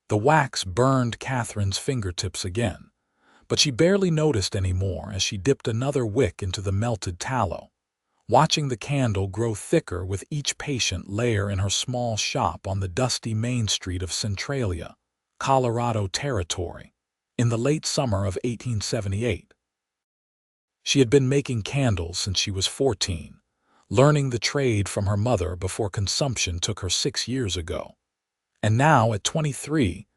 The wax burned Catherine's fingertips again, but she barely noticed any more as she dipped another wick into the melted tallow, watching the candle grow thicker with each patient layer in her small shop on the dusty main street of Centralia, Colorado Territory, in the late summer of 1878. She had been making candles since she was 14, learning the trade from her mother before consumption took her 6 years ago. And now, at 23,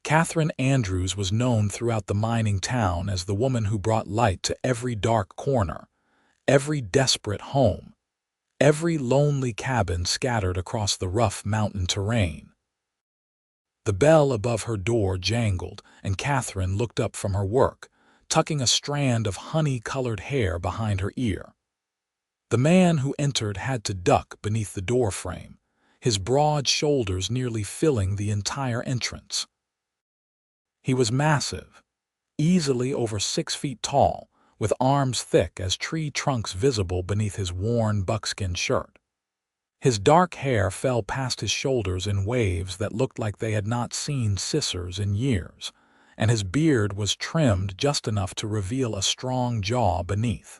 Katherine Andrews was known throughout the mining town as the woman who brought light to every dark corner, every desperate home, every lonely cabin scattered across the rough mountain terrain. The bell above her door jangled, and Katherine looked up from her work, tucking a strand of honey-colored hair behind her ear. The man who entered had to duck beneath the doorframe, his broad shoulders nearly filling the entire entrance. He was massive, easily over 6 feet tall, with arms thick as tree trunks visible beneath his worn buckskin shirt. His dark hair fell past his shoulders in waves that looked like they had not seen scissors in years, and his beard was trimmed just enough to reveal a strong jaw beneath.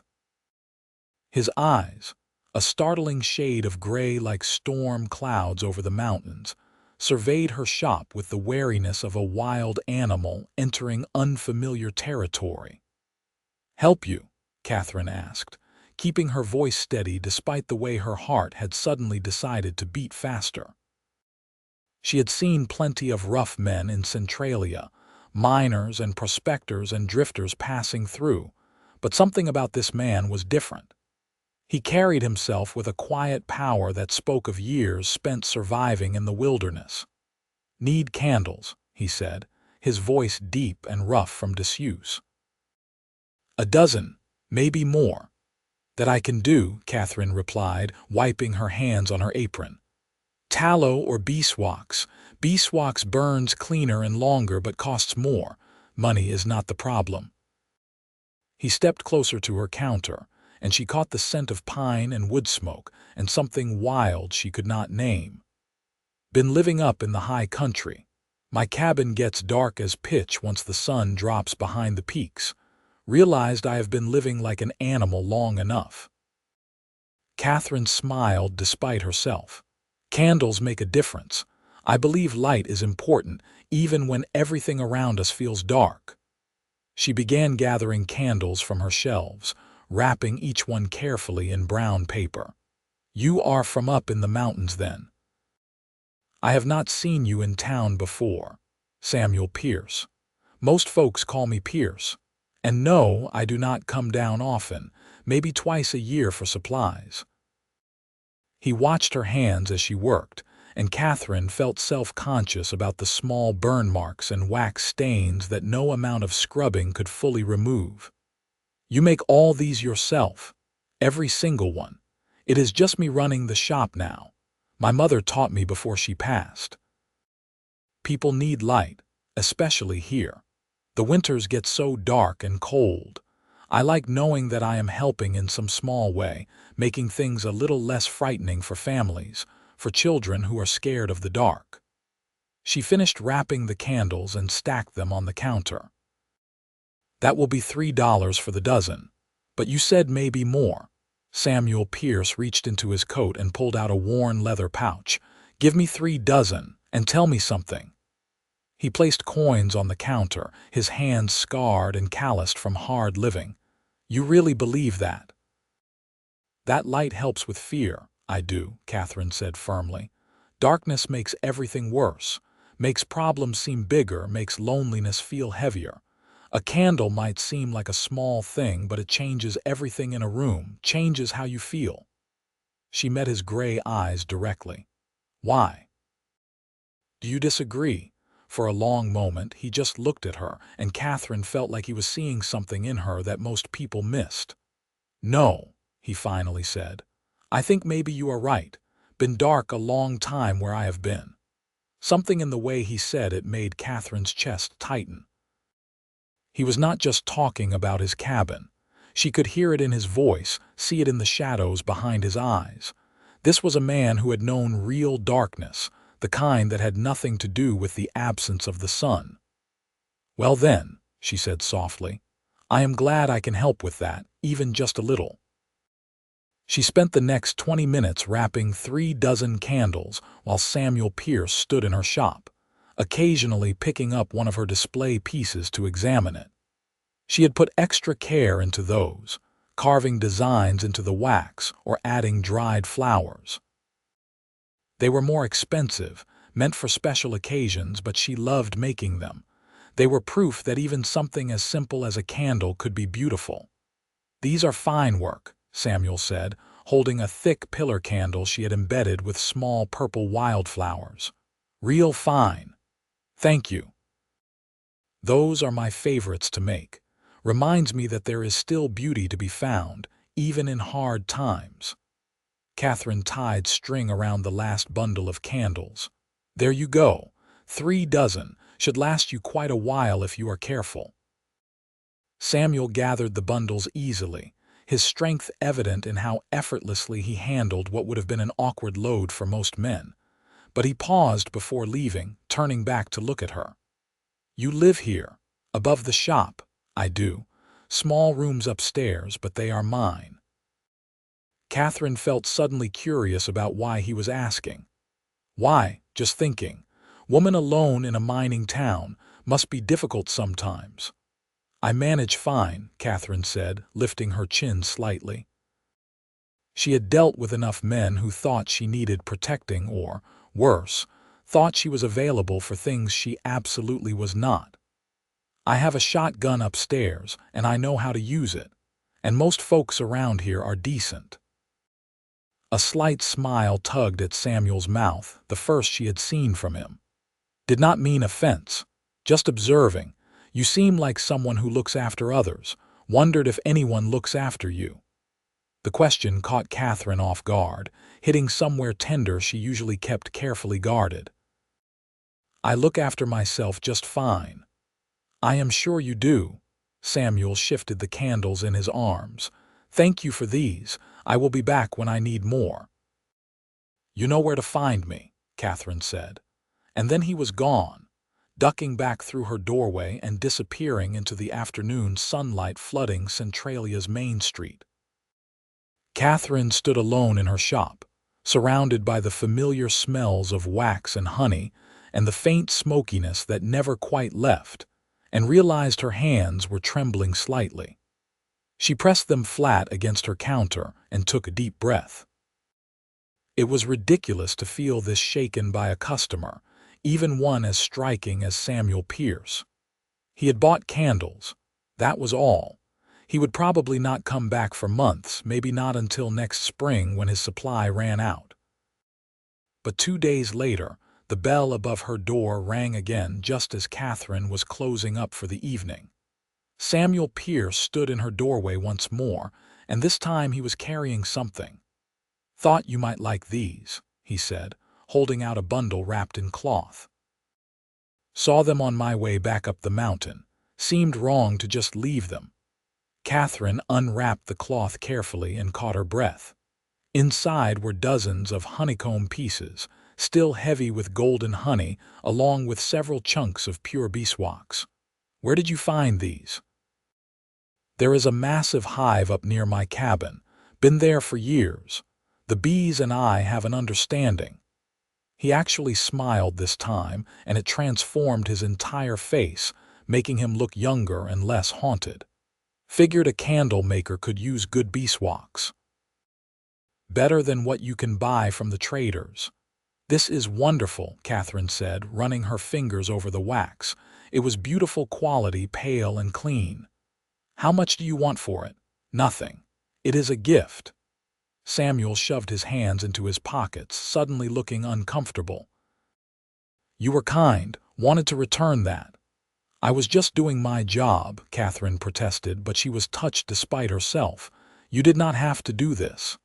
His eyes, a startling shade of gray like storm clouds over the mountains, surveyed her shop with the wariness of a wild animal entering unfamiliar territory. "Help you?" Katherine asked, keeping her voice steady despite the way her heart had suddenly decided to beat faster. She had seen plenty of rough men in Centralia, miners and prospectors and drifters passing through, but something about this man was different. He carried himself with a quiet power that spoke of years spent surviving in the wilderness. "Need candles," he said, his voice deep and rough from disuse. "A dozen, maybe more." "That I can do," Katherine replied, wiping her hands on her apron. "Tallow or beeswax. Beeswax burns cleaner and longer but costs more. Money is not the problem." He stepped closer to her counter, and she caught the scent of pine and wood smoke and something wild she could not name. "Been living up in the high country. My cabin gets dark as pitch once the sun drops behind the peaks. Realized I have been living like an animal long enough." Katherine smiled despite herself. "Candles make a difference. I believe light is important, even when everything around us feels dark." She began gathering candles from her shelves, wrapping each one carefully in brown paper. "You are from up in the mountains, then?" "I have not seen you in town before. Samuel Pierce. Most folks call me Pierce. And no, I do not come down often, maybe twice a year for supplies." He watched her hands as she worked, and Katherine felt self-conscious about the small burn marks and wax stains that no amount of scrubbing could fully remove. "You make all these yourself?" "Every single one. It is just me running the shop now. My mother taught me before she passed." "People need light, especially here. The winters get so dark and cold. I like knowing that I am helping in some small way, making things a little less frightening for families, for children who are scared of the dark." She finished wrapping the candles and stacked them on the counter. "That will be $3 for the dozen. But you said maybe more." Samuel Pierce reached into his coat and pulled out a worn leather pouch. "Give me 3 dozen, and tell me something." He placed coins on the counter, his hands scarred and calloused from hard living. "You really believe that?" "That light helps with fear." "I do," Katherine said firmly. "Darkness makes everything worse, makes problems seem bigger, makes loneliness feel heavier. A candle might seem like a small thing, but it changes everything in a room, changes how you feel." She met his gray eyes directly. "Why? Do you disagree?" For a long moment, he just looked at her, and Katherine felt like he was seeing something in her that most people missed. "No," he finally said. "I think maybe you are right. Been dark a long time where I have been." Something in the way he said it made Katherine's chest tighten. He was not just talking about his cabin. She could hear it in his voice, see it in the shadows behind his eyes. This was a man who had known real darkness, the kind that had nothing to do with the absence of the sun. "Well then," she said softly, "I am glad I can help with that, even just a little." She spent the next 20 minutes wrapping 3 dozen candles while Samuel Pierce stood in her shop, occasionally picking up one of her display pieces to examine it. She had put extra care into those, carving designs into the wax or adding dried flowers. They were more expensive, meant for special occasions, but she loved making them. They were proof that even something as simple as a candle could be beautiful. "These are fine work," Samuel said, holding a thick pillar candle she had embedded with small purple wildflowers. "Real fine. Thank you. Those are my favorites to make. Reminds me that there is still beauty to be found, even in hard times." Katherine tied string around the last bundle of candles. "There you go. 3 dozen. Should last you quite a while if you are careful." Samuel gathered the bundles easily, his strength evident in how effortlessly he handled what would have been an awkward load for most men. But he paused before leaving, turning back to look at her. "You live here, above the shop?" "I do. Small rooms upstairs, but they are mine." Katherine felt suddenly curious about why he was asking. "Why, just thinking. Woman alone in a mining town must be difficult sometimes." "I manage fine," Katherine said, lifting her chin slightly. She had dealt with enough men who thought she needed protecting or, worse, thought she was available for things she absolutely was not. "I have a shotgun upstairs, and I know how to use it. And most folks around here are decent." A slight smile tugged at Samuel's mouth, the first she had seen from him. "Did not mean offense. Just observing. You seem like someone who looks after others. Wondered if anyone looks after you." The question caught Katherine off guard, hitting somewhere tender she usually kept carefully guarded. "I look after myself just fine." "I am sure you do." Samuel shifted the candles in his arms. "Thank you for these. I will be back when I need more." "You know where to find me," Katherine said. And then he was gone, ducking back through her doorway and disappearing into the afternoon sunlight flooding Centralia's main street. Katherine stood alone in her shop, surrounded by the familiar smells of wax and honey and the faint smokiness that never quite left, and realized her hands were trembling slightly. She pressed them flat against her counter and took a deep breath. It was ridiculous to feel this shaken by a customer, even one as striking as Samuel Pierce. He had bought candles. That was all. He would probably not come back for months, maybe not until next spring when his supply ran out. But 2 days later, the bell above her door rang again just as Katherine was closing up for the evening. Samuel Pierce stood in her doorway once more, and this time he was carrying something. "Thought you might like these," he said, holding out a bundle wrapped in cloth. "Saw them on my way back up the mountain. Seemed wrong to just leave them." Katherine unwrapped the cloth carefully and caught her breath. Inside were dozens of honeycomb pieces, still heavy with golden honey, along with several chunks of pure beeswax. "Where did you find these?" "There is a massive hive up near my cabin. Been there for years. The bees and I have an understanding." He actually smiled this time, and it transformed his entire face, making him look younger and less haunted. "Figured a candle maker could use good beeswax. Better than what you can buy from the traders." "This is wonderful," Katherine said, running her fingers over the wax. It was beautiful quality, pale and clean. "How much do you want for it?" "Nothing. It is a gift." Samuel shoved his hands into his pockets, suddenly looking uncomfortable. "You were kind, wanted to return that." "I was just doing my job," Katherine protested, but she was touched despite herself. "You did not have to do this."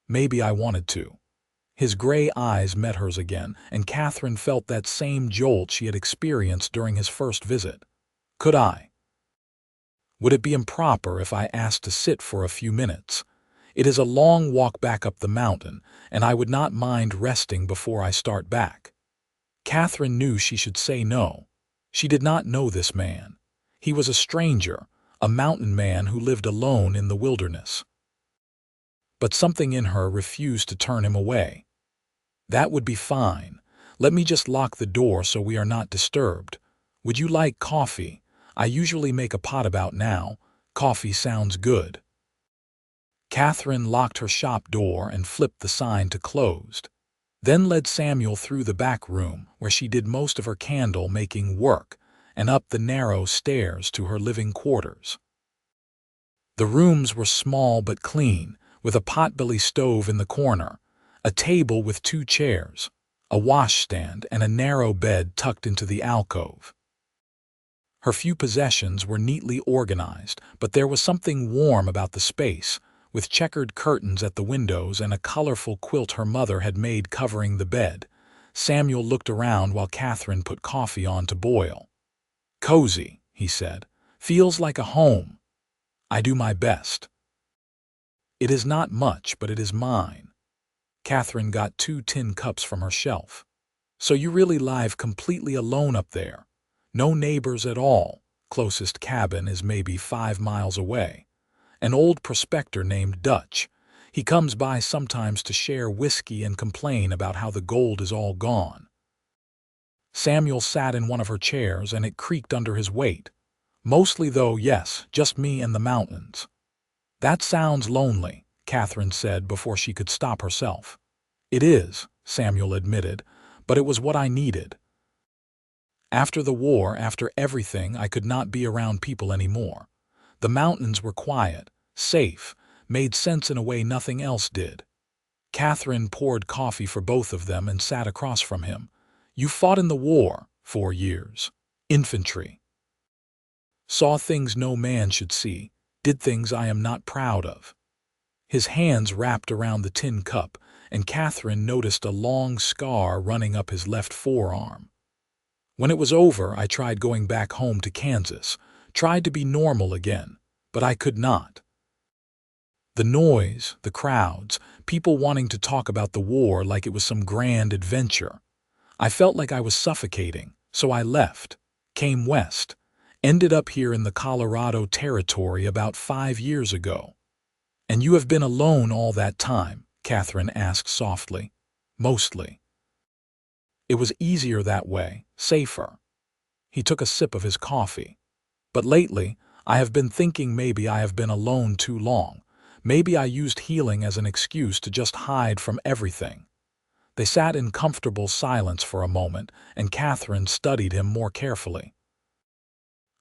"Maybe I wanted to." His gray eyes met hers again, and Katherine felt that same jolt she had experienced during his first visit. "Could I? Would it be improper if I asked to sit for a few minutes? It is a long walk back up the mountain, and I would not mind resting before I start back." Katherine knew she should say no. She did not know this man. He was a stranger, a mountain man who lived alone in the wilderness. But something in her refused to turn him away. "That would be fine. Let me just lock the door so we are not disturbed. Would you like coffee? I usually make a pot about now. Coffee sounds good." Katherine locked her shop door and flipped the sign to closed, then led Samuel through the back room where she did most of her candle-making work and up the narrow stairs to her living quarters. The rooms were small but clean, with a potbelly stove in the corner, a table with 2 chairs, a washstand, and a narrow bed tucked into the alcove. Her few possessions were neatly organized, but there was something warm about the space, with checkered curtains at the windows and a colorful quilt her mother had made covering the bed. Samuel looked around while Katherine put coffee on to boil. "Cozy," he said. "Feels like a home. I do my best." "It is not much, but it is mine." Katherine got 2 tin cups from her shelf. "So you really live completely alone up there? No neighbors at all? Closest cabin is maybe 5 miles away. An old prospector named Dutch. He comes by sometimes to share whiskey and complain about how the gold is all gone." Samuel sat in one of her chairs and it creaked under his weight. "Mostly though, yes, just me and the mountains." "That sounds lonely," Katherine said before she could stop herself. "It is," Samuel admitted, "but it was what I needed. After the war, after everything, I could not be around people anymore. The mountains were quiet, safe, made sense in a way nothing else did." Katherine poured coffee for both of them and sat across from him. "You fought in the war, 4 years. Infantry. Saw things no man should see, did things I am not proud of." His hands wrapped around the tin cup, and Katherine noticed a long scar running up his left forearm. "When it was over, I tried going back home to Kansas, tried to be normal again, but I could not. The noise, the crowds, people wanting to talk about the war like it was some grand adventure. I felt like I was suffocating, so I left, came west, ended up here in the Colorado Territory about 5 years ago." "And you have been alone all that time?" Katherine asked softly. "Mostly." "It was easier that way, safer." He took a sip of his coffee. "But lately, I have been thinking maybe I have been alone too long. Maybe I used healing as an excuse to just hide from everything." They sat in comfortable silence for a moment, and Katherine studied him more carefully.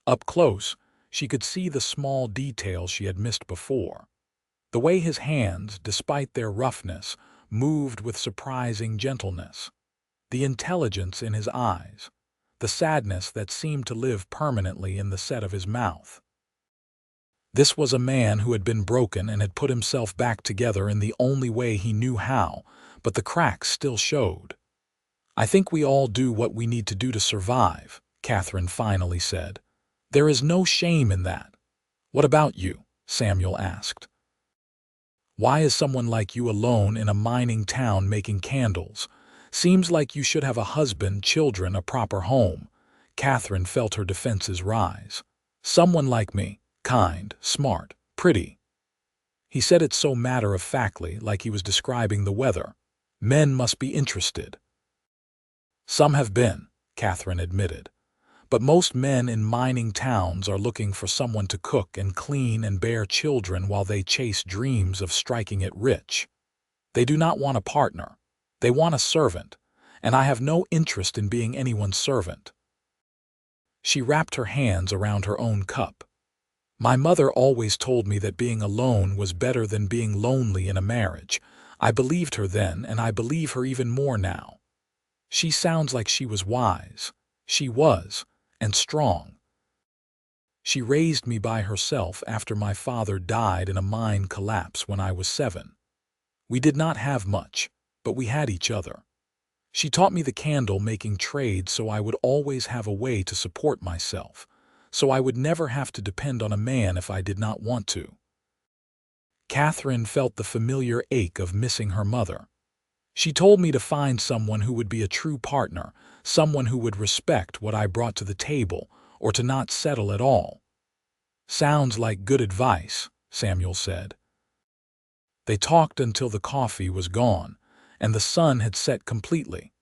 Up close, she could see the small details she had missed before. The way his hands, despite their roughness, moved with surprising gentleness. The intelligence in his eyes. The sadness that seemed to live permanently in the set of his mouth. This was a man who had been broken and had put himself back together in the only way he knew how, but the cracks still showed. "I think we all do what we need to do to survive," Katherine finally said. "There is no shame in that." "What about you?" Samuel asked. "Why is someone like you alone in a mining town making candles? Seems like you should have a husband, children, a proper home." Katherine felt her defenses rise. "Someone like me, kind, smart, pretty." He said it so matter-of-factly, like he was describing the weather. "Men must be interested." "Some have been," Katherine admitted. "But most men in mining towns are looking for someone to cook and clean and bear children while they chase dreams of striking it rich. They do not want a partner. They want a servant, and I have no interest in being anyone's servant." She wrapped her hands around her own cup. "My mother always told me that being alone was better than being lonely in a marriage. I believed her then, and I believe her even more now. She sounds like she was wise. She was, and strong. She raised me by herself after my father died in a mine collapse when I was 7. We did not have much, but we had each other. She taught me the candle-making trade so I would always have a way to support myself, so I would never have to depend on a man if I did not want to." Katherine felt the familiar ache of missing her mother. She told me to find someone who would be a true partner, someone who would respect what I brought to the table, or to not settle at all. Sounds like good advice, Samuel said. They talked until the coffee was gone, and the sun had set completely,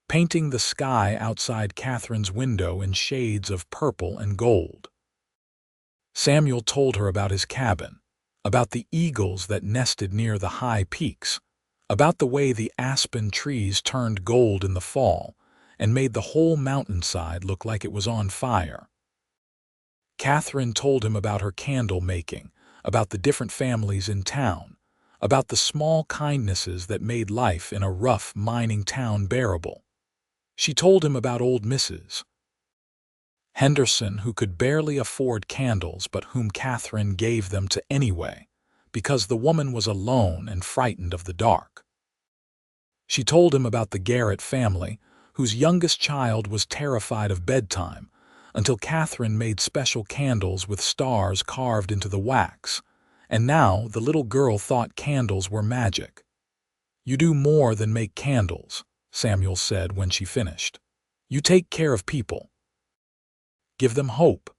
painting the sky outside Catherine's window in shades of purple and gold. Samuel told her about his cabin, about the eagles that nested near the high peaks, about the way the aspen trees turned gold in the fall and made the whole mountainside look like it was on fire. Katherine told him about her candle making, about the different families in town, about the small kindnesses that made life in a rough mining town bearable. She told him about old Mrs. Henderson, who could barely afford candles but whom Katherine gave them to anyway, because the woman was alone and frightened of the dark. She told him about the Garrett family, whose youngest child was terrified of bedtime, until Katherine made special candles with stars carved into the wax, and now the little girl thought candles were magic. "You do more than make candles," Samuel said when she finished. "You take care of people. Give them hope."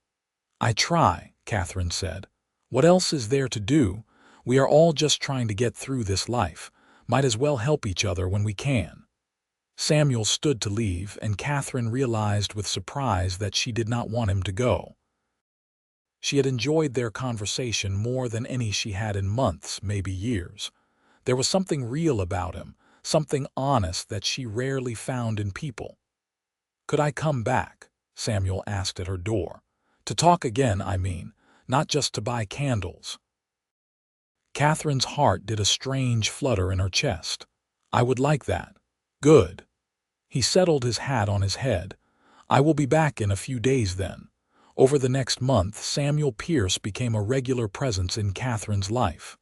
"I try," Katherine said. "What else is there to do? We are all just trying to get through this life. Might as well help each other when we can." Samuel stood to leave, and Katherine realized with surprise that she did not want him to go. She had enjoyed their conversation more than any she had in months, maybe years. There was something real about him, something honest that she rarely found in people. "Could I come back?" Samuel asked at her door. "To talk again, I mean, not just to buy candles." Catherine's heart did a strange flutter in her chest. "I would like that." "Good." He settled his hat on his head. "I will be back in a few days then." Over the next month, Samuel Pierce became a regular presence in Catherine's life.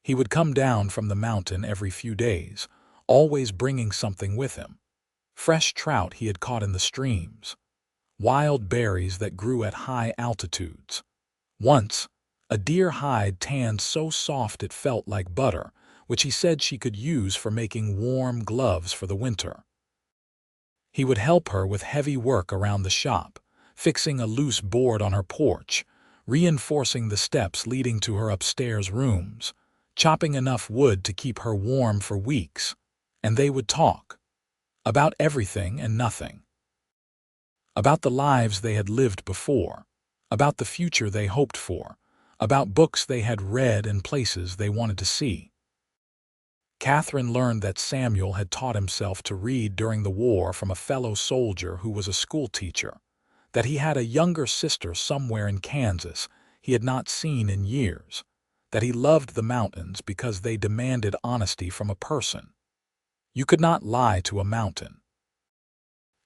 He would come down from the mountain every few days, always bringing something with him. Fresh trout he had caught in the streams, wild berries that grew at high altitudes. Once, a deer hide tanned so soft it felt like butter, which he said she could use for making warm gloves for the winter. He would help her with heavy work around the shop, fixing a loose board on her porch, reinforcing the steps leading to her upstairs rooms, chopping enough wood to keep her warm for weeks, and they would talk. About everything and nothing. About the lives they had lived before, about the future they hoped for, about books they had read and places they wanted to see. Katherine learned that Samuel had taught himself to read during the war from a fellow soldier who was a school teacher, that he had a younger sister somewhere in Kansas he had not seen in years, that he loved the mountains because they demanded honesty from a person. You could not lie to a mountain.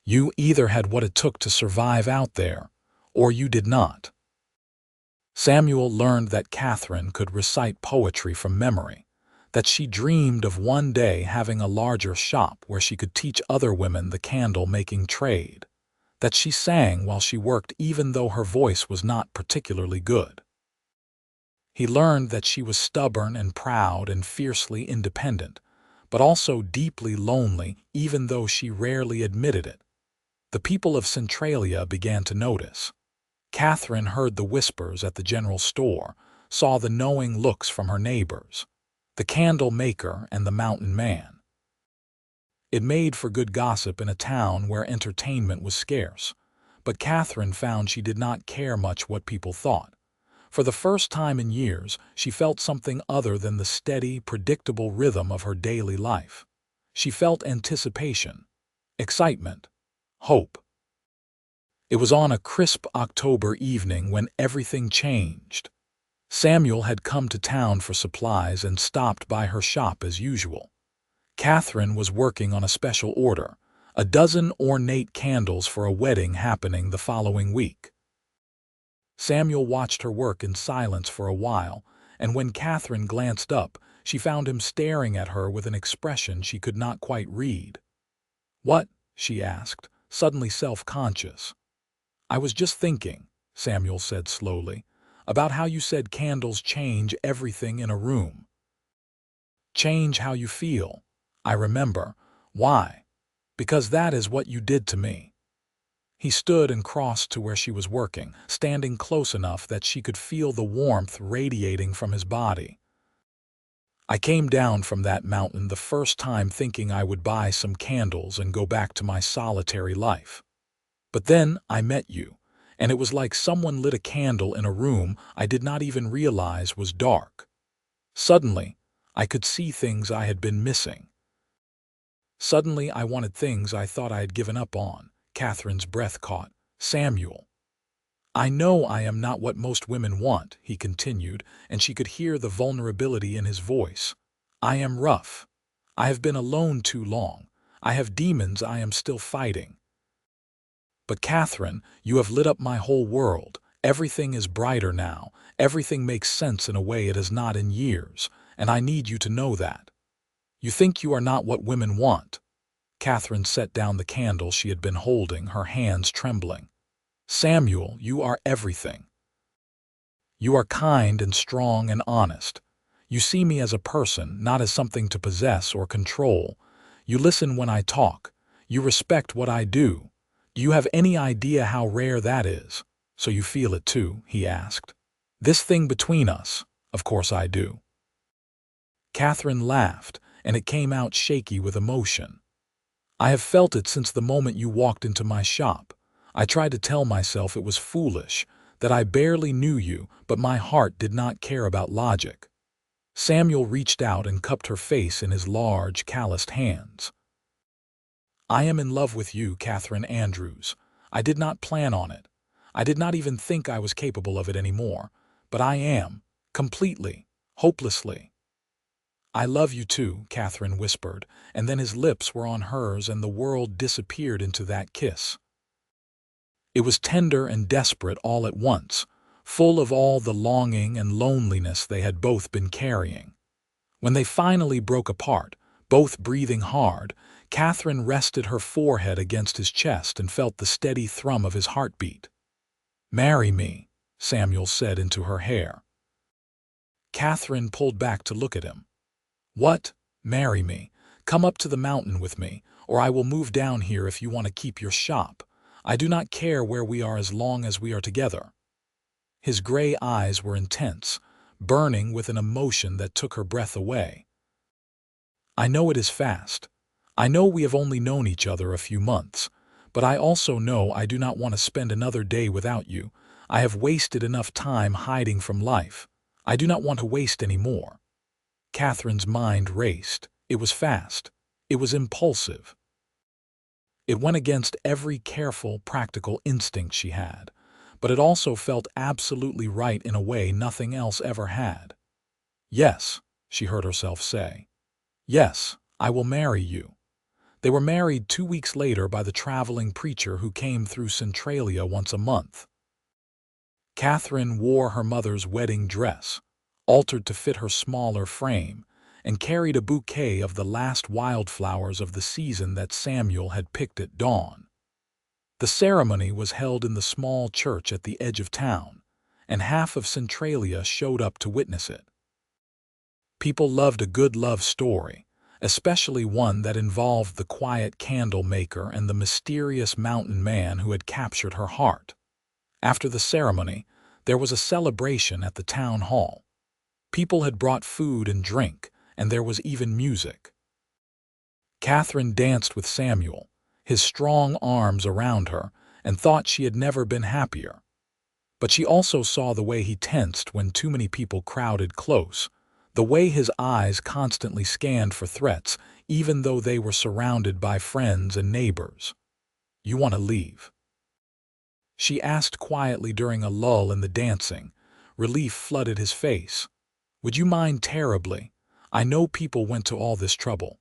You either had what it took to survive out there, or you did not. Samuel learned that Katherine could recite poetry from memory, that she dreamed of one day having a larger shop where she could teach other women the candle-making trade, that she sang while she worked even though her voice was not particularly good. He learned that she was stubborn and proud and fiercely independent, but also deeply lonely even though she rarely admitted it. The people of Centralia began to notice. Katherine heard the whispers at the general store, saw the knowing looks from her neighbors, the candle maker and the mountain man. It made for good gossip in a town where entertainment was scarce, but Katherine found she did not care much what people thought. For the first time in years, she felt something other than the steady, predictable rhythm of her daily life. She felt anticipation, excitement, hope. It was on a crisp October evening when everything changed. Samuel had come to town for supplies and stopped by her shop as usual. Katherine was working on a special order, a dozen ornate candles for a wedding happening the following week. Samuel watched her work in silence for a while, and when Katherine glanced up, she found him staring at her with an expression she could not quite read. "What?" she asked, suddenly self-conscious. "I was just thinking," Samuel said slowly, "about how you said candles change everything in a room. Change how you feel. I remember. Why? Because that is what you did to me. He stood and crossed to where she was working, standing close enough that she could feel the warmth radiating from his body. I came down from that mountain the first time thinking I would buy some candles and go back to my solitary life. But then I met you, and it was like someone lit a candle in a room I did not even realize was dark. Suddenly, I could see things I had been missing. Suddenly, I wanted things I thought I had given up on. Catherine's breath caught. Samuel. I know I am not what most women want, he continued, and she could hear the vulnerability in his voice. I am rough. I have been alone too long. I have demons I am still fighting. But Katherine, you have lit up my whole world. Everything is brighter now. Everything makes sense in a way it has not in years, and I need you to know that. You think you are not what women want. Katherine set down the candle she had been holding, her hands trembling. Samuel, you are everything. You are kind and strong and honest. You see me as a person, not as something to possess or control. You listen when I talk. You respect what I do. Do you have any idea how rare that is? So you feel it too, he asked. This thing between us, of course I do. Katherine laughed, and it came out shaky with emotion. I have felt it since the moment you walked into my shop. I tried to tell myself it was foolish, that I barely knew you, but my heart did not care about logic. Samuel reached out and cupped her face in his large, calloused hands. I am in love with you, Katherine Andrews. I did not plan on it. I did not even think I was capable of it anymore. But I am, completely, hopelessly. I love you too, Katherine whispered, and then his lips were on hers and the world disappeared into that kiss. It was tender and desperate all at once, full of all the longing and loneliness they had both been carrying. When they finally broke apart, both breathing hard, Katherine rested her forehead against his chest and felt the steady thrum of his heartbeat. Marry me, Samuel said into her hair. Katherine pulled back to look at him. What? Marry me. Come up to the mountain with me, or I will move down here if you want to keep your shop. I do not care where we are as long as we are together. His gray eyes were intense, burning with an emotion that took her breath away. I know it is fast. I know we have only known each other a few months, but I also know I do not want to spend another day without you. I have wasted enough time hiding from life. I do not want to waste any more. Katherine's mind raced. It was fast. It was impulsive. It went against every careful, practical instinct she had, but it also felt absolutely right in a way nothing else ever had. Yes, she heard herself say. Yes, I will marry you. They were married 2 weeks later by the traveling preacher who came through Centralia once a month. Katherine wore her mother's wedding dress, altered to fit her smaller frame, and carried a bouquet of the last wildflowers of the season that Samuel had picked at dawn. The ceremony was held in the small church at the edge of town, and half of Centralia showed up to witness it. People loved a good love story, especially one that involved the quiet candle maker and the mysterious mountain man who had captured her heart. After the ceremony, there was a celebration at the town hall. People had brought food and drink, and there was even music. Katherine danced with Samuel, his strong arms around her, and thought she had never been happier. But she also saw the way he tensed when too many people crowded close, the way his eyes constantly scanned for threats, even though they were surrounded by friends and neighbors. You want to leave? She asked quietly during a lull in the dancing. Relief flooded his face. Would you mind terribly? I know people went to all this trouble.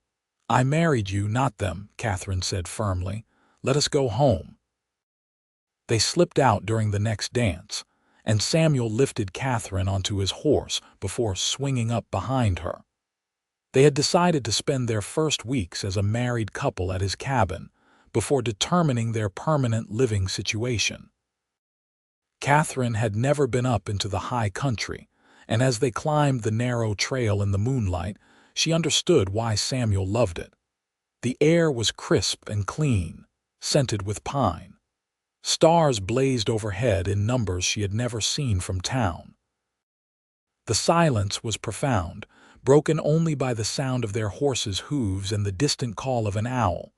I married you, not them, Katherine said firmly. Let us go home. They slipped out during the next dance, and Samuel lifted Katherine onto his horse before swinging up behind her. They had decided to spend their first weeks as a married couple at his cabin before determining their permanent living situation. Katherine had never been up into the high country, and as they climbed the narrow trail in the moonlight, she understood why Samuel loved it. The air was crisp and clean, scented with pine. Stars blazed overhead in numbers she had never seen from town. The silence was profound, broken only by the sound of their horses' hooves and the distant call of an owl.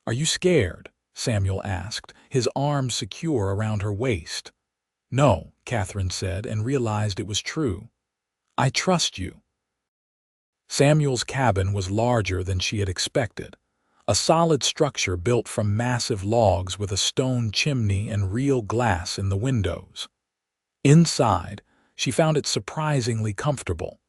"Are you scared?" Samuel asked, his arms secure around her waist. "No," Katherine said, and realized it was true. "I trust you." Samuel's cabin was larger than she had expected. A solid structure built from massive logs with a stone chimney and real glass in the windows. Inside, she found it surprisingly comfortable.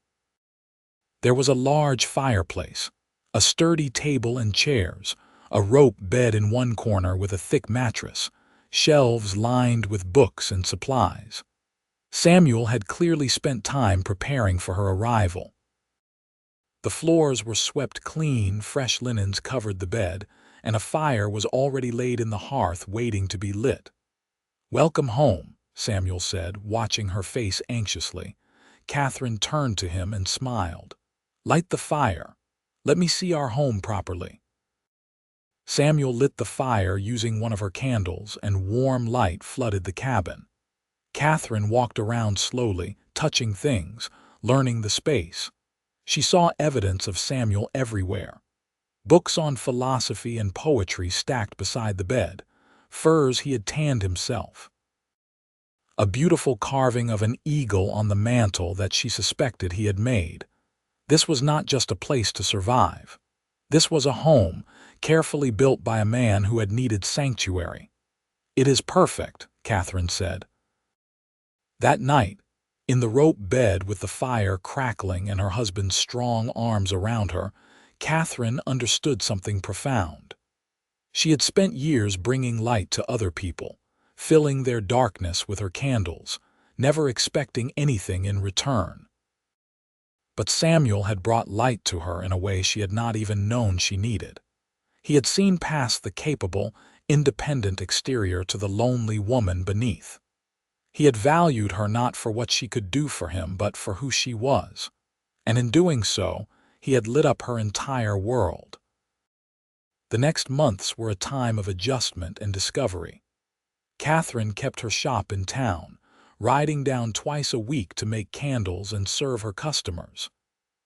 There was a large fireplace, a sturdy table and chairs, a rope bed in one corner with a thick mattress, shelves lined with books and supplies. Samuel had clearly spent time preparing for her arrival. The floors were swept clean, fresh linens covered the bed, and a fire was already laid in the hearth waiting to be lit. "Welcome home," Samuel said, watching her face anxiously. Katherine turned to him and smiled. "Light the fire. Let me see our home properly." Samuel lit the fire using one of her candles, and warm light flooded the cabin. Katherine walked around slowly, touching things, learning the space. She saw evidence of Samuel everywhere. Books on philosophy and poetry stacked beside the bed, furs he had tanned himself. A beautiful carving of an eagle on the mantel that she suspected he had made. This was not just a place to survive. This was a home, carefully built by a man who had needed sanctuary. "It is perfect," Katherine said. That night, in the rope bed with the fire crackling and her husband's strong arms around her, Katherine understood something profound. She had spent years bringing light to other people, filling their darkness with her candles, never expecting anything in return. But Samuel had brought light to her in a way she had not even known she needed. He had seen past the capable, independent exterior to the lonely woman beneath. He had valued her not for what she could do for him, but for who she was. And in doing so, he had lit up her entire world. The next months were a time of adjustment and discovery. Katherine kept her shop in town, riding down twice a week to make candles and serve her customers.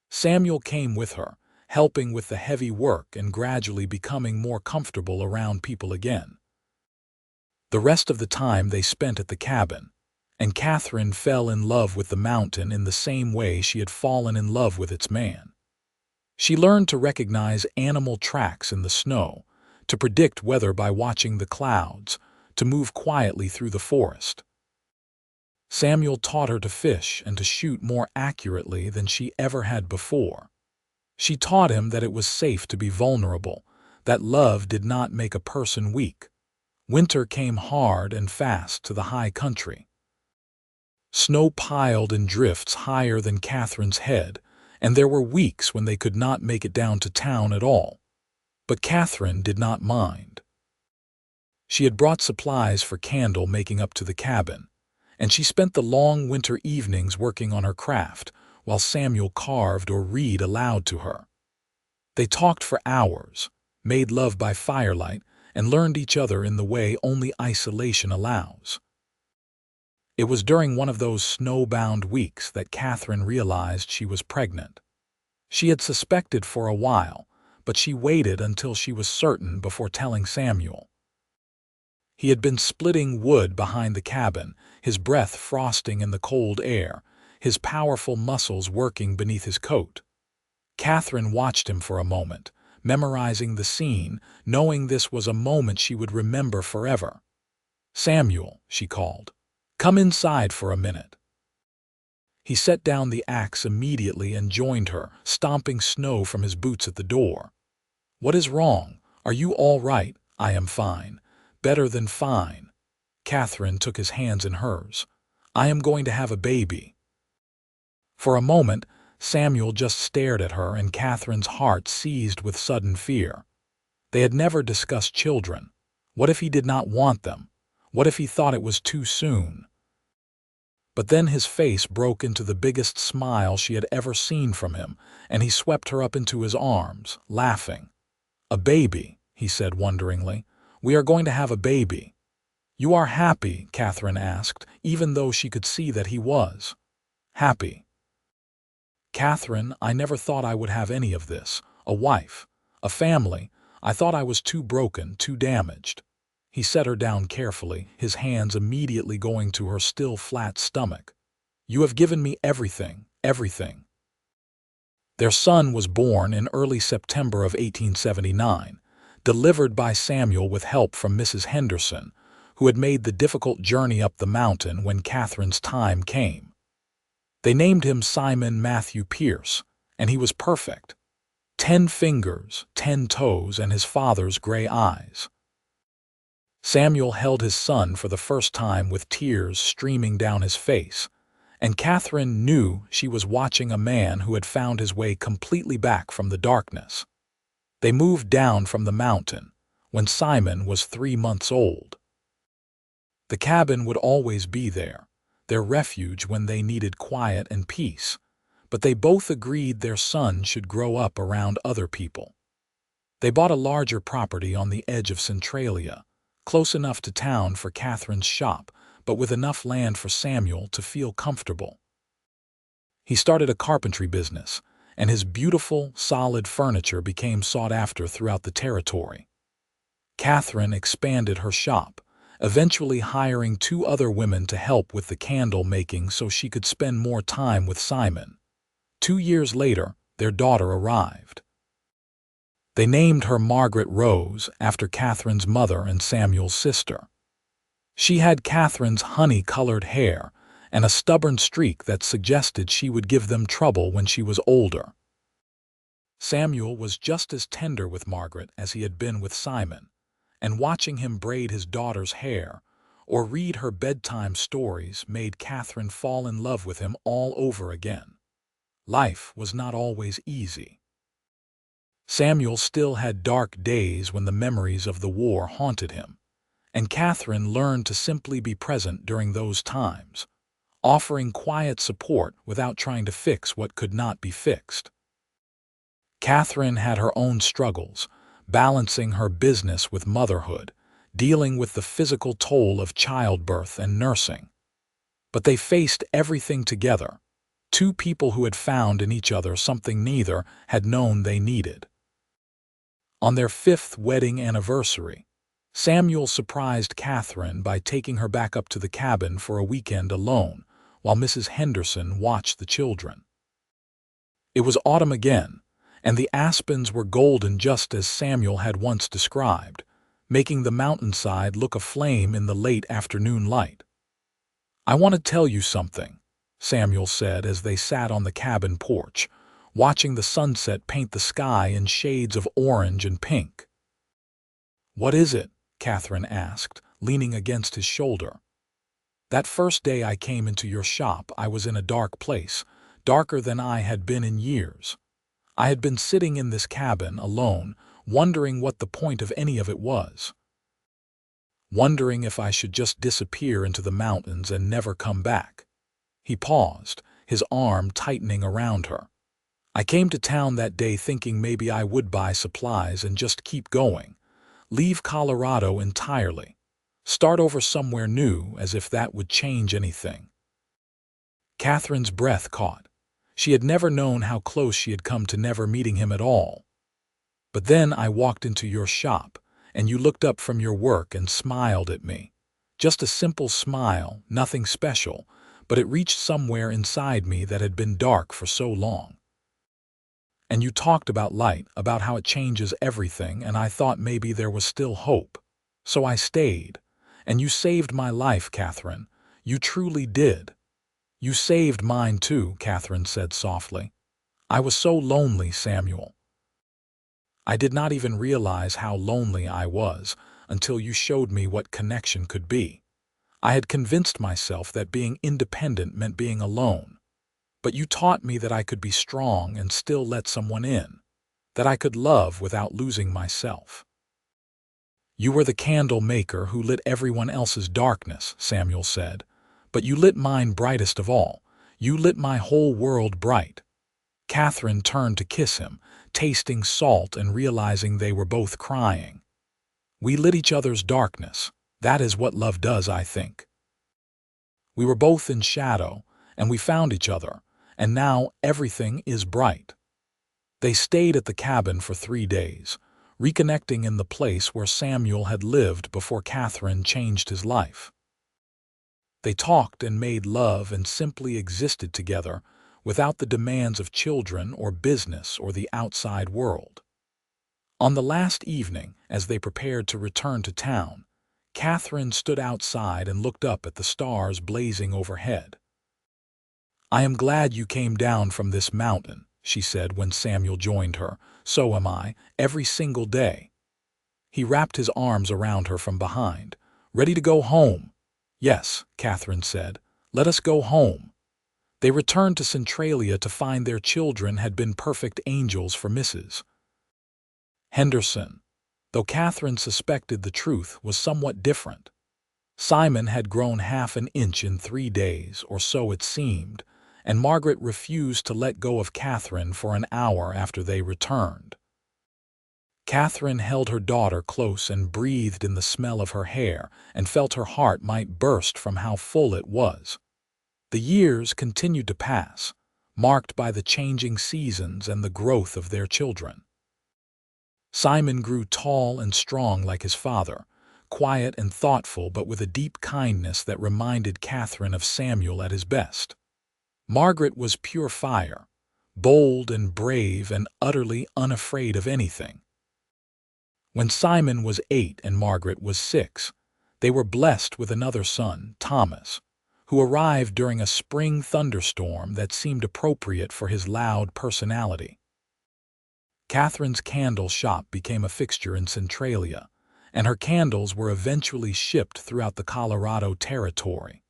Samuel came with her, helping with the heavy work and gradually becoming more comfortable around people again. The rest of the time they spent at the cabin, and Katherine fell in love with the mountain in the same way she had fallen in love with its man. She learned to recognize animal tracks in the snow, to predict weather by watching the clouds, to move quietly through the forest. Samuel taught her to fish and to shoot more accurately than she ever had before. She taught him that it was safe to be vulnerable, that love did not make a person weak. Winter came hard and fast to the high country. Snow piled in drifts higher than Katherine's head, and there were weeks when they could not make it down to town at all. But Katherine did not mind. She had brought supplies for candle making up to the cabin, and she spent the long winter evenings working on her craft, while Samuel carved or read aloud to her. They talked for hours, made love by firelight, and learned each other in the way only isolation allows. It was during one of those snowbound weeks that Katherine realized she was pregnant. She had suspected for a while, but she waited until she was certain before telling Samuel. He had been splitting wood behind the cabin, his breath frosting in the cold air, his powerful muscles working beneath his coat. Katherine watched him for a moment, memorizing the scene, knowing this was a moment she would remember forever. "Samuel," she called, "come inside for a minute." He set down the axe immediately and joined her, stomping snow from his boots at the door. "What is wrong? Are you all right?" "I am fine. Better than fine." Katherine took his hands in hers. "I am going to have a baby." For a moment, Samuel just stared at her, and Katherine's heart seized with sudden fear. They had never discussed children. What if he did not want them? What if he thought it was too soon? But then his face broke into the biggest smile she had ever seen from him, and he swept her up into his arms, laughing. "A baby," he said wonderingly. "We are going to have a baby." "You are happy?" Katherine asked, even though she could see that he was. "Happy." "Katherine, I never thought I would have any of this. A wife, a family. I thought I was too broken, too damaged." He set her down carefully, his hands immediately going to her still flat stomach. "You have given me everything, everything." Their son was born in early September of 1879, delivered by Samuel with help from Mrs. Henderson, who had made the difficult journey up the mountain when Katherine's time came. They named him Simon Matthew Pierce, and he was perfect. 10 fingers, 10 toes, and his father's gray eyes. Samuel held his son for the first time with tears streaming down his face, and Katherine knew she was watching a man who had found his way completely back from the darkness. They moved down from the mountain when Simon was 3 months old. The cabin would always be there, their refuge when they needed quiet and peace, but they both agreed their son should grow up around other people. They bought a larger property on the edge of Centralia, close enough to town for Katherine's shop, but with enough land for Samuel to feel comfortable. He started a carpentry business, and his beautiful, solid furniture became sought after throughout the territory. Katherine expanded her shop, eventually hiring 2 other women to help with the candle making so she could spend more time with Simon. 2 years later, their daughter arrived. They named her Margaret Rose after Katherine's mother and Samuel's sister. She had Katherine's honey-colored hair and a stubborn streak that suggested she would give them trouble when she was older. Samuel was just as tender with Margaret as he had been with Simon, and watching him braid his daughter's hair or read her bedtime stories made Katherine fall in love with him all over again. Life was not always easy. Samuel still had dark days when the memories of the war haunted him, and Katherine learned to simply be present during those times, offering quiet support without trying to fix what could not be fixed. Katherine had her own struggles, balancing her business with motherhood, dealing with the physical toll of childbirth and nursing. But they faced everything together, 2 people who had found in each other something neither had known they needed. On their 5th wedding anniversary, Samuel surprised Katherine by taking her back up to the cabin for a weekend alone, while Mrs. Henderson watched the children. It was autumn again, and the aspens were golden just as Samuel had once described, making the mountainside look aflame in the late afternoon light. "I want to tell you something," Samuel said as they sat on the cabin porch, watching the sunset paint the sky in shades of orange and pink. "What is it?" Katherine asked, leaning against his shoulder. "That first day I came into your shop, I was in a dark place, darker than I had been in years. I had been sitting in this cabin alone, wondering what the point of any of it was. Wondering if I should just disappear into the mountains and never come back." He paused, his arm tightening around her. "I came to town that day thinking maybe I would buy supplies and just keep going, leave Colorado entirely, start over somewhere new as if that would change anything." Katherine's breath caught. She had never known how close she had come to never meeting him at all. "But then I walked into your shop, and you looked up from your work and smiled at me. Just a simple smile, nothing special, but it reached somewhere inside me that had been dark for so long. And you talked about light, about how it changes everything, and I thought maybe there was still hope. So I stayed. And you saved my life, Katherine. You truly did." "You saved mine too," Katherine said softly. "I was so lonely, Samuel. I did not even realize how lonely I was until you showed me what connection could be. I had convinced myself that being independent meant being alone. But you taught me that I could be strong and still let someone in, that I could love without losing myself." "You were the candle maker who lit everyone else's darkness," Samuel said, "but you lit mine brightest of all. You lit my whole world bright." Katherine turned to kiss him, tasting salt and realizing they were both crying. We lit each other's darkness. That is what love does, I think. We were both in shadow, and we found each other, and now everything is bright. They stayed at the cabin for 3 days, reconnecting in the place where Samuel had lived before Katherine changed his life. They talked and made love and simply existed together without the demands of children or business or the outside world. On the last evening, as they prepared to return to town, Katherine stood outside and looked up at the stars blazing overhead. "I am glad you came down from this mountain," she said when Samuel joined her. "So am I, every single day." He wrapped his arms around her from behind. "Ready to go home?" "Yes," Katherine said. "Let us go home." They returned to Centralia to find their children had been perfect angels for Mrs. Henderson, though Katherine suspected the truth was somewhat different. Simon had grown half an inch in 3 days, or so it seemed, and Margaret refused to let go of Katherine for an hour after they returned. Katherine held her daughter close and breathed in the smell of her hair and felt her heart might burst from how full it was. The years continued to pass, marked by the changing seasons and the growth of their children. Simon grew tall and strong like his father, quiet and thoughtful but with a deep kindness that reminded Katherine of Samuel at his best. Margaret was pure fire, bold and brave and utterly unafraid of anything. When Simon was 8 and Margaret was 6, they were blessed with another son, Thomas, who arrived during a spring thunderstorm that seemed appropriate for his loud personality. Katherine's candle shop became a fixture in Centralia, and her candles were eventually shipped throughout the Colorado territory.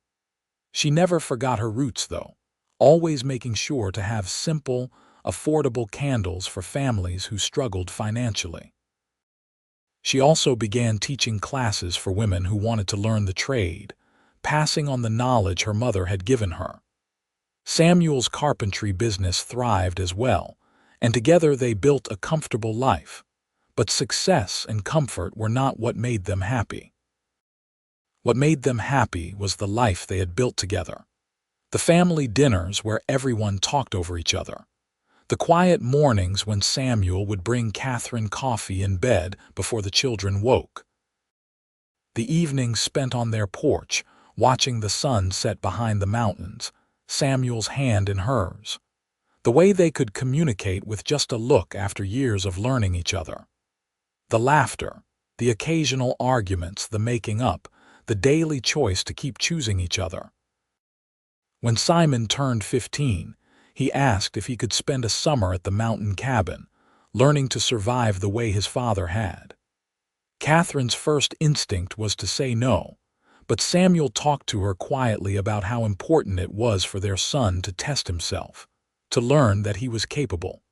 She never forgot her roots, though, always making sure to have simple, affordable candles for families who struggled financially. She also began teaching classes for women who wanted to learn the trade, passing on the knowledge her mother had given her. Samuel's carpentry business thrived as well, and together they built a comfortable life. But success and comfort were not what made them happy. What made them happy was the life they had built together. The family dinners where everyone talked over each other. The quiet mornings when Samuel would bring Katherine coffee in bed before the children woke. The evenings spent on their porch, watching the sun set behind the mountains, Samuel's hand in hers. The way they could communicate with just a look after years of learning each other. The laughter, the occasional arguments, the making up, the daily choice to keep choosing each other. When Simon turned 15, he asked if he could spend a summer at the mountain cabin, learning to survive the way his father had. Katherine's first instinct was to say no, but Samuel talked to her quietly about how important it was for their son to test himself, to learn that he was capable.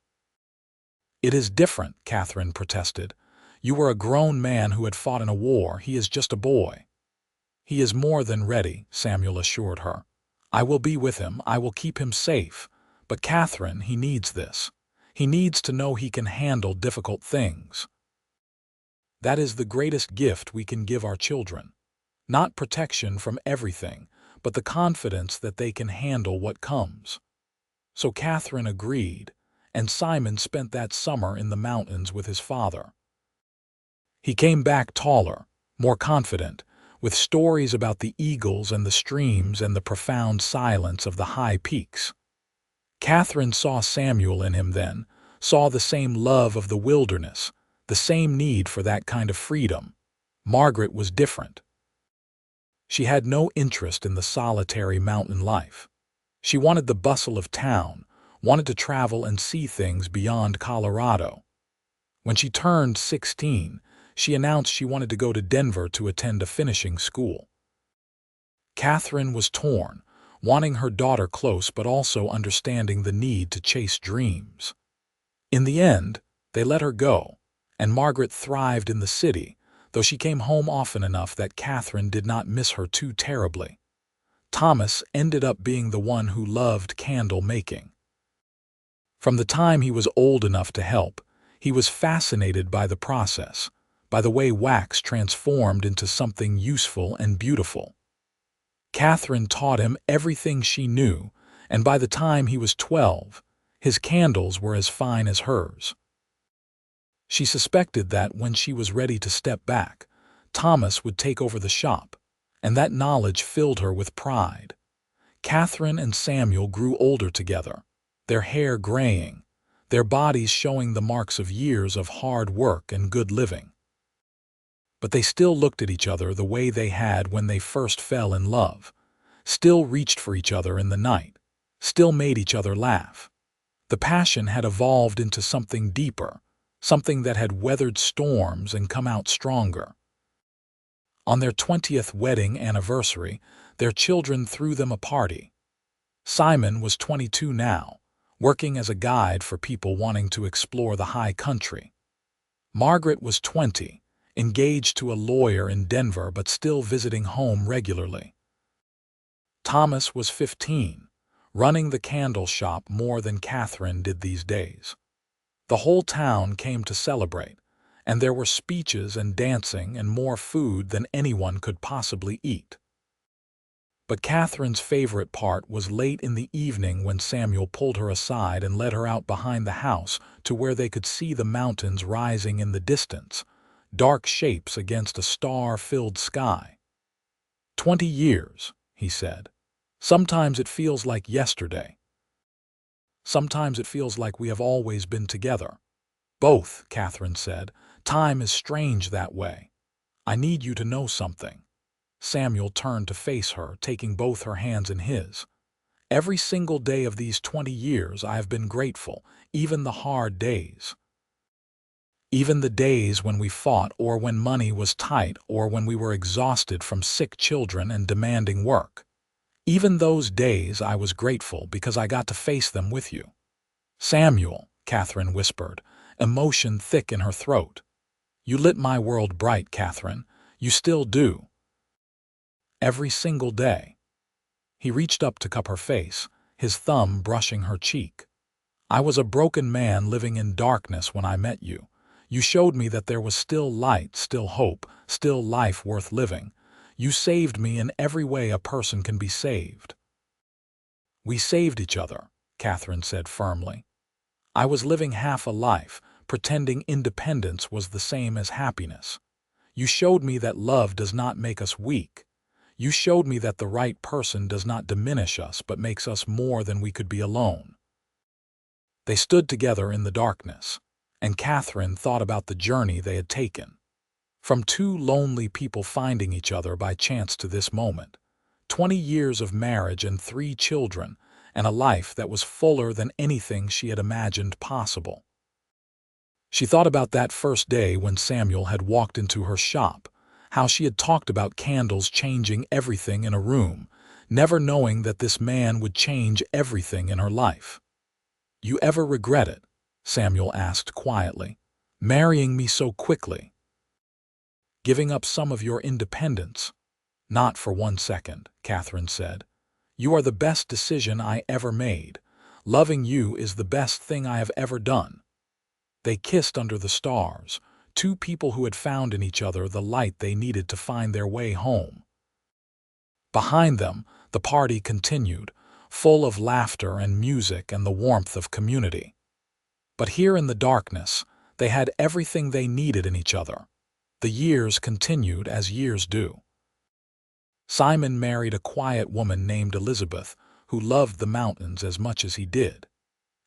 "It is different," Katherine protested. "You are a grown man who had fought in a war. He is just a boy." "He is more than ready," Samuel assured her. "I will be with him. I will keep him safe. But Katherine, he needs this. He needs to know he can handle difficult things. That is the greatest gift we can give our children. Not protection from everything, but the confidence that they can handle what comes." So Katherine agreed, and Simon spent that summer in the mountains with his father. He came back taller, more confident, with stories about the eagles and the streams and the profound silence of the high peaks. Katherine saw Samuel in him then, saw the same love of the wilderness, the same need for that kind of freedom. Margaret was different. She had no interest in the solitary mountain life. She wanted the bustle of town, wanted to travel and see things beyond Colorado. When she turned 16, she announced she wanted to go to Denver to attend a finishing school. Katherine was torn, wanting her daughter close but also understanding the need to chase dreams. In the end, they let her go, and Margaret thrived in the city, though she came home often enough that Katherine did not miss her too terribly. Thomas ended up being the one who loved candle making. From the time he was old enough to help, he was fascinated by the process, by the way wax transformed into something useful and beautiful. Katherine taught him everything she knew, and by the time he was 12, his candles were as fine as hers. She suspected that when she was ready to step back, Thomas would take over the shop, and that knowledge filled her with pride. Katherine and Samuel grew older together, their hair graying, their bodies showing the marks of years of hard work and good living. But they still looked at each other the way they had when they first fell in love, still reached for each other in the night, still made each other laugh. The passion had evolved into something deeper, something that had weathered storms and come out stronger. On their 20th wedding anniversary, their children threw them a party. Simon was 22 now, working as a guide for people wanting to explore the high country. Margaret was 20, engaged to a lawyer in Denver but still visiting home regularly. Thomas was 15, running the candle shop more than Katherine did these days. The whole town came to celebrate, and there were speeches and dancing and more food than anyone could possibly eat. But Katherine's favorite part was late in the evening when Samuel pulled her aside and led her out behind the house to where they could see the mountains rising in the distance, dark shapes against a star-filled sky. 20 years, he said. Sometimes it feels like yesterday. Sometimes it feels like we have always been together. Both, Katherine said. Time is strange that way. I need you to know something. Samuel turned to face her, taking both her hands in his. Every single day of these 20 years I have been grateful, even the hard days. Even the days when we fought or when money was tight or when we were exhausted from sick children and demanding work. Even those days I was grateful because I got to face them with you. Samuel, Katherine whispered, emotion thick in her throat. You lit my world bright, Katherine. You still do. Every single day. He reached up to cup her face, his thumb brushing her cheek. I was a broken man living in darkness when I met you. You showed me that there was still light, still hope, still life worth living. You saved me in every way a person can be saved. We saved each other, Katherine said firmly. I was living half a life, pretending independence was the same as happiness. You showed me that love does not make us weak. You showed me that the right person does not diminish us but makes us more than we could be alone. They stood together in the darkness, and Katherine thought about the journey they had taken. From two lonely people finding each other by chance to this moment, 20 years of marriage and 3 children, and a life that was fuller than anything she had imagined possible. She thought about that first day when Samuel had walked into her shop, how she had talked about candles changing everything in a room, never knowing that this man would change everything in her life. You ever regret it? Samuel asked quietly. Marrying me so quickly? Giving up some of your independence? Not for 1 second, Katherine said. You are the best decision I ever made. Loving you is the best thing I have ever done. They kissed under the stars, 2 people who had found in each other the light they needed to find their way home. Behind them, the party continued, full of laughter and music and the warmth of community. But here in the darkness, they had everything they needed in each other. The years continued as years do. Simon married a quiet woman named Elizabeth, who loved the mountains as much as he did.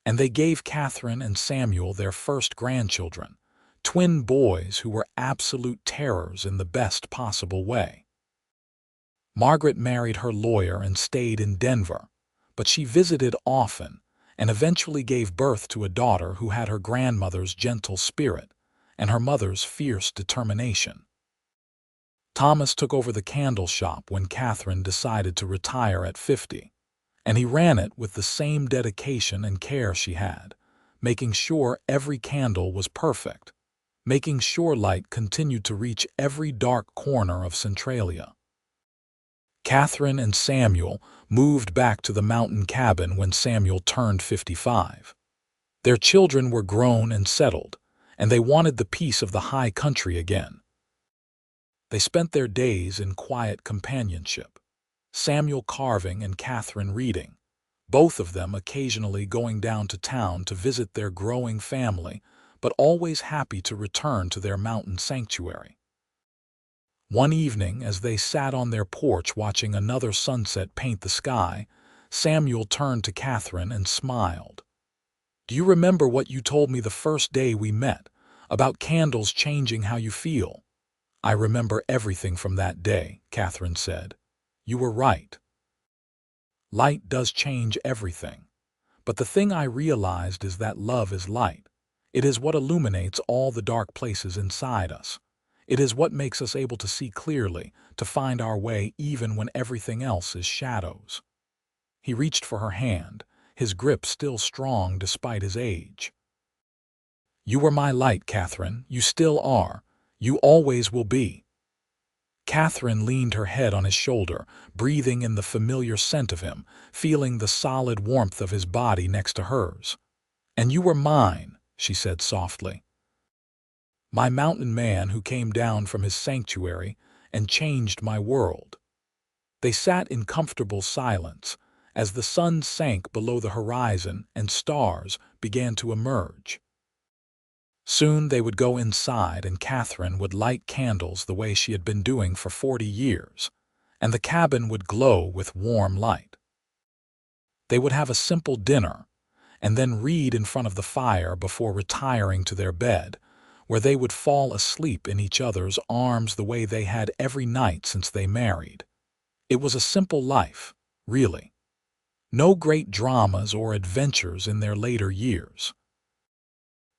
And they gave Katherine and Samuel their first grandchildren, twin boys who were absolute terrors in the best possible way. Margaret married her lawyer and stayed in Denver, but she visited often and eventually gave birth to a daughter who had her grandmother's gentle spirit and her mother's fierce determination. Thomas took over the candle shop when Katherine decided to retire at 50, and he ran it with the same dedication and care she had, making sure every candle was perfect, making sure light continued to reach every dark corner of Centralia. Katherine and Samuel moved back to the mountain cabin when Samuel turned 55. Their children were grown and settled, and they wanted the peace of the high country again. They spent their days in quiet companionship, Samuel carving and Katherine reading, both of them occasionally going down to town to visit their growing family, but always happy to return to their mountain sanctuary. One evening, as they sat on their porch watching another sunset paint the sky, Samuel turned to Katherine and smiled. "Do you remember what you told me the first day we met, about candles changing how you feel?" "I remember everything from that day," Katherine said. "You were right. Light does change everything. But the thing I realized is that love is light. It is what illuminates all the dark places inside us. It is what makes us able to see clearly, to find our way even when everything else is shadows." He reached for her hand, his grip still strong despite his age. "You were my light, Katherine. You still are. You always will be." Katherine leaned her head on his shoulder, breathing in the familiar scent of him, feeling the solid warmth of his body next to hers. "And you were mine," she said softly. "My mountain man who came down from his sanctuary and changed my world." They sat in comfortable silence as the sun sank below the horizon and stars began to emerge. Soon they would go inside and Katherine would light candles the way she had been doing for 40 years, and the cabin would glow with warm light. They would have a simple dinner and then read in front of the fire before retiring to their bed, where they would fall asleep in each other's arms the way they had every night since they married. It was a simple life, really. No great dramas or adventures in their later years.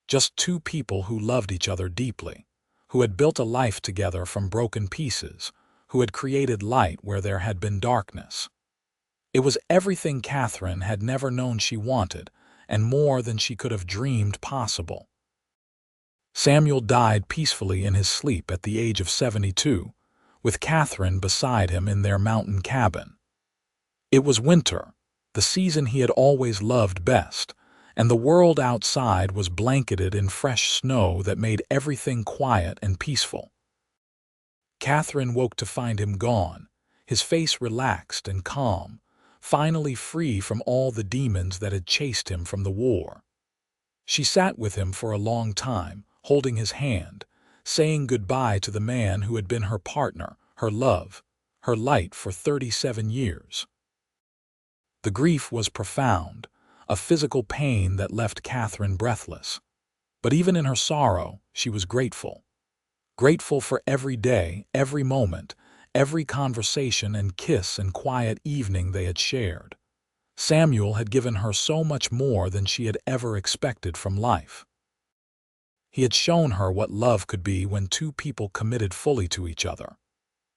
Just two people who loved each other deeply, who had built a life together from broken pieces, who had created light where there had been darkness. It was everything Katherine had never known she wanted, and more than she could have dreamed possible. Samuel died peacefully in his sleep at the age of 72, with Katherine beside him in their mountain cabin. It was winter, the season he had always loved best, and the world outside was blanketed in fresh snow that made everything quiet and peaceful. Katherine woke to find him gone, his face relaxed and calm, finally free from all the demons that had chased him from the war. She sat with him for a long time, holding his hand, saying goodbye to the man who had been her partner, her love, her light for 37 years. The grief was profound, a physical pain that left Katherine breathless. But even in her sorrow, she was grateful. Grateful for every day, every moment, every conversation and kiss and quiet evening they had shared. Samuel had given her so much more than she had ever expected from life. He had shown her what love could be when two people committed fully to each other.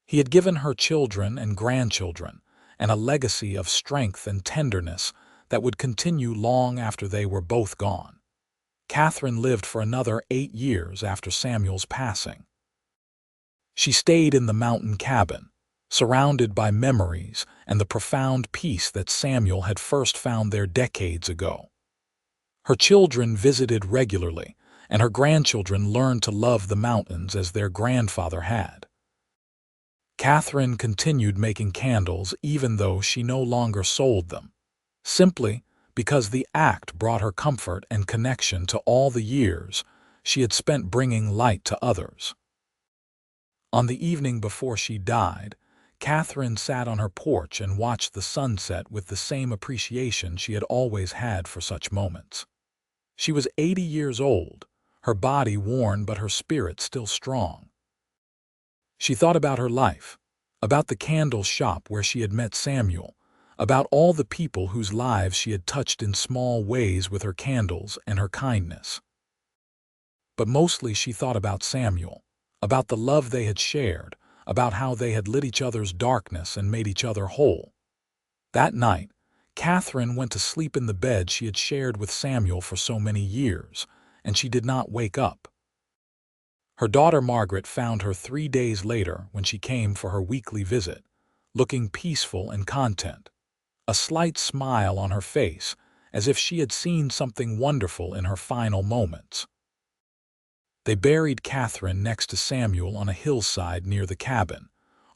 He had given her children and grandchildren, and a legacy of strength and tenderness that would continue long after they were both gone. Katherine lived for another 8 years after Samuel's passing. She stayed in the mountain cabin, surrounded by memories and the profound peace that Samuel had first found there decades ago. Her children visited regularly, and her grandchildren learned to love the mountains as their grandfather had. Katherine continued making candles even though she no longer sold them, simply because the act brought her comfort and connection to all the years she had spent bringing light to others. On the evening before she died, Katherine sat on her porch and watched the sunset with the same appreciation she had always had for such moments. She was 80 years old, her body worn but her spirit still strong. She thought about her life, about the candle shop where she had met Samuel, about all the people whose lives she had touched in small ways with her candles and her kindness. But mostly she thought about Samuel, about the love they had shared, about how they had lit each other's darkness and made each other whole. That night, Katherine went to sleep in the bed she had shared with Samuel for so many years, and she did not wake up. Her daughter Margaret found her 3 days later when she came for her weekly visit, looking peaceful and content, a slight smile on her face, as if she had seen something wonderful in her final moments. They buried Katherine next to Samuel on a hillside near the cabin,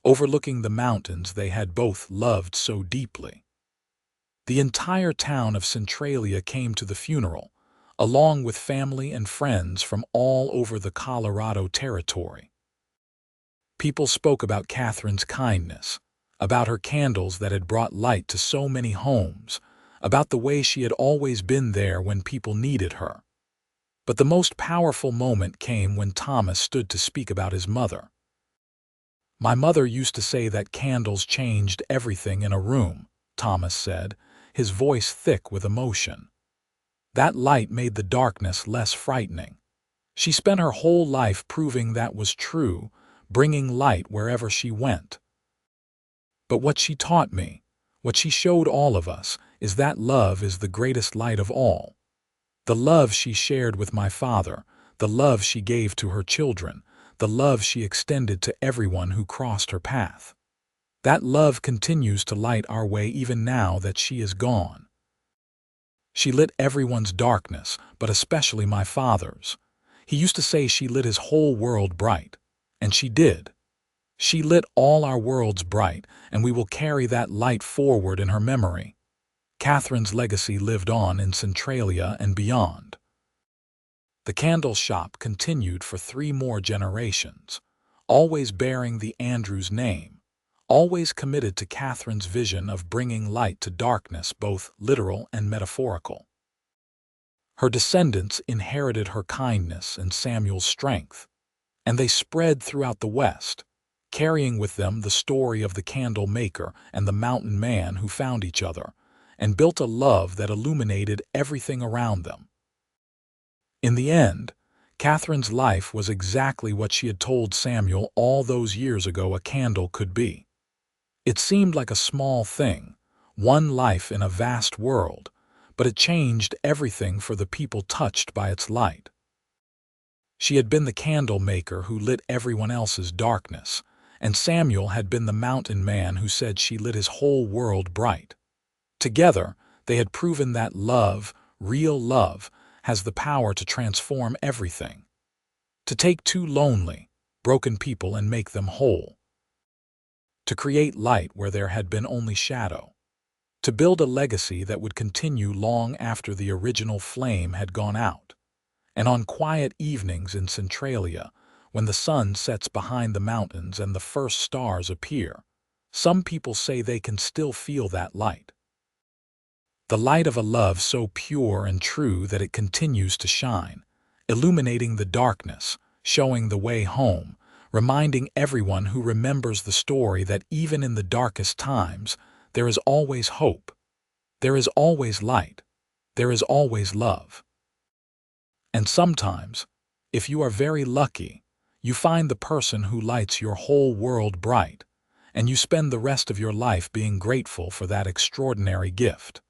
overlooking the mountains they had both loved so deeply. The entire town of Centralia came to the funeral, along with family and friends from all over the Colorado Territory. People spoke about Katherine's kindness, about her candles that had brought light to so many homes, about the way she had always been there when people needed her. But the most powerful moment came when Thomas stood to speak about his mother. "My mother used to say that candles changed everything in a room," Thomas said, his voice thick with emotion. "That light made the darkness less frightening. She spent her whole life proving that was true, bringing light wherever she went. But what she taught me, what she showed all of us, is that love is the greatest light of all. The love she shared with my father, the love she gave to her children, the love she extended to everyone who crossed her path. That love continues to light our way even now that she is gone. She lit everyone's darkness, but especially my father's. He used to say she lit his whole world bright. And she did. She lit all our worlds bright, and we will carry that light forward in her memory." Katherine's legacy lived on in Centralia and beyond. The candle shop continued for 3 more generations, always bearing the Andrews name, always committed to Katherine's vision of bringing light to darkness, both literal and metaphorical. Her descendants inherited her kindness and Samuel's strength, and they spread throughout the West, carrying with them the story of the candle maker and the mountain man who found each other and built a love that illuminated everything around them. In the end, Katherine's life was exactly what she had told Samuel all those years ago a candle could be. It seemed like a small thing, one life in a vast world, but it changed everything for the people touched by its light. She had been the candle maker who lit everyone else's darkness, and Samuel had been the mountain man who said she lit his whole world bright. Together, they had proven that love, real love, has the power to transform everything. To take 2 lonely, broken people and make them whole. To create light where there had been only shadow. To build a legacy that would continue long after the original flame had gone out. And on quiet evenings in Centralia, when the sun sets behind the mountains and the first stars appear, some people say they can still feel that light. The light of a love so pure and true that it continues to shine, illuminating the darkness, showing the way home, reminding everyone who remembers the story that even in the darkest times, there is always hope. There is always light. There is always love. And sometimes, if you are very lucky, you find the person who lights your whole world bright, and you spend the rest of your life being grateful for that extraordinary gift.